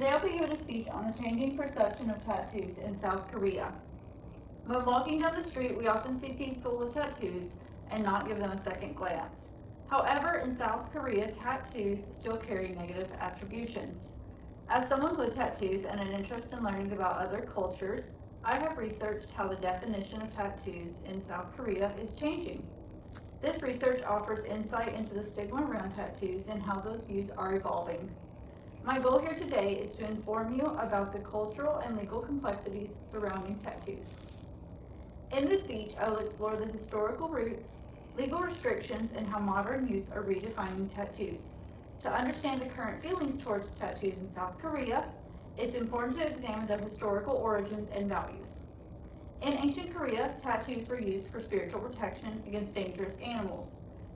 Today I'll be giving a speech on the changing perception of tattoos in South Korea. When walking down the street, we often see people with tattoos and not give them a second glance. However, in South Korea, tattoos still carry negative attributions. As someone with tattoos and an interest in learning about other cultures, I have researched how the definition of tattoos in South Korea is changing. This research offers insight into the stigma around tattoos and how those views are evolving. My goal here today is to inform you about the cultural and legal complexities surrounding tattoos. In this speech, I will explore the historical roots, legal restrictions, and how modern youths are redefining tattoos. To understand the current feelings towards tattoos in South Korea, it's important to examine their historical origins and values. In ancient Korea, tattoos were used for spiritual protection against dangerous animals.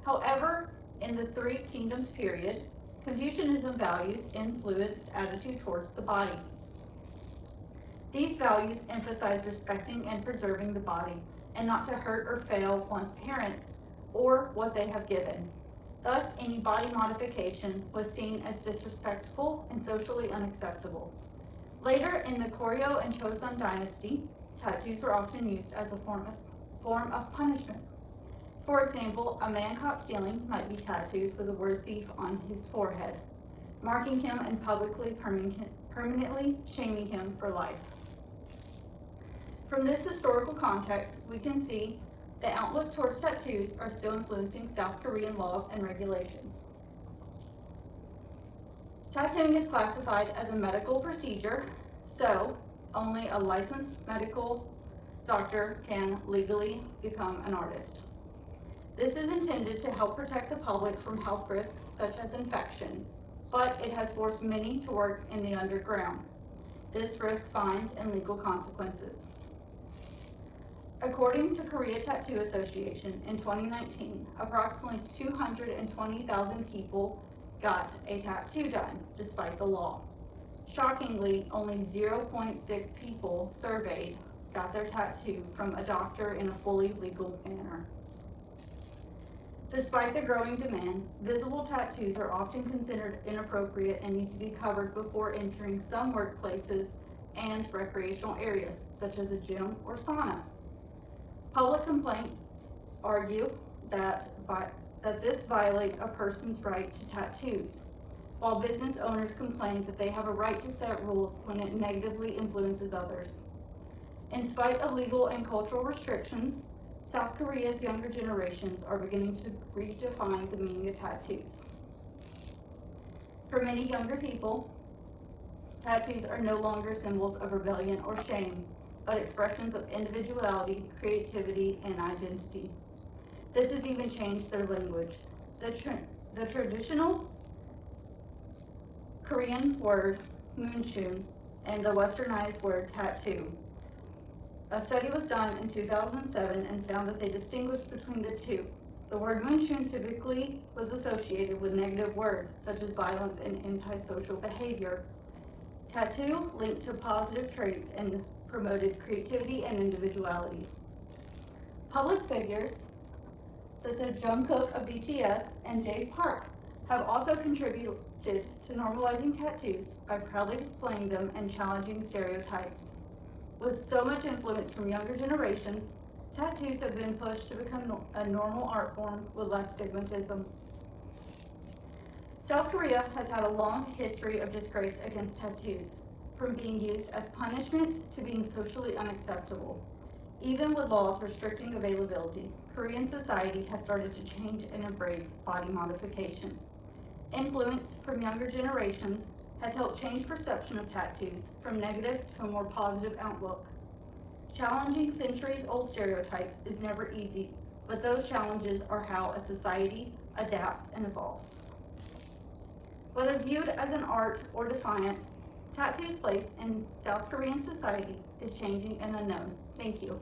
However, in the Three Kingdoms period, Confucianism values influenced attitude towards the body. These values emphasize respecting and preserving the body and not to hurt or fail one's parents or what they have given. Thus, any body modification was seen as disrespectful and socially unacceptable. Later in the Koryo and Chosun dynasty, tattoos were often used as a form of punishment. For example, a man caught stealing might be tattooed with the word thief on his forehead, marking him and publicly permanently shaming him for life. From this historical context, we can see the outlook towards tattoos are still influencing South Korean laws and regulations. Tattooing is classified as a medical procedure, so only a licensed medical doctor can legally become an artist. This is intended to help protect the public from health risks such as infection, but it has forced many to work in the underground. This risks fines and legal consequences. According to Korea Tattoo Association, in 2019, approximately 220,000 people got a tattoo done despite the law. Shockingly, only 0.6 people surveyed got their tattoo from a doctor in a fully legal manner. Despite the growing demand, visible tattoos are often considered inappropriate and need to be covered before entering some workplaces and recreational areas, such as a gym or sauna. Public complaints argue that this violates a person's right to tattoos, while business owners complain that they have a right to set rules when it negatively influences others. In spite of legal and cultural restrictions, South Korea's younger generations are beginning to redefine the meaning of tattoos. For many younger people, tattoos are no longer symbols of rebellion or shame, but expressions of individuality, creativity, and identity. This has even changed their language. The traditional Korean word moonshun and the westernized word tattoo. A study was done in 2007 and found that they distinguished between the two. The word moonshun typically was associated with negative words such as violence and antisocial behavior. Tattoo linked to positive traits and promoted creativity and individuality. Public figures such as Jungkook of BTS and Jay Park have also contributed to normalizing tattoos by proudly displaying them and challenging stereotypes. With so much influence from younger generations, tattoos have been pushed to become a normal art form with less stigmatism. South Korea has had a long history of disgrace against tattoos, from being used as punishment to being socially unacceptable. Even with laws restricting availability, Korean society has started to change and embrace body modification. Influence from younger generations has helped change perception of tattoos from negative to a more positive outlook. Challenging centuries-old stereotypes is never easy, but those challenges are how a society adapts and evolves. Whether viewed as an art or defiance, tattoos' place in South Korean society is changing and unknown. Thank you.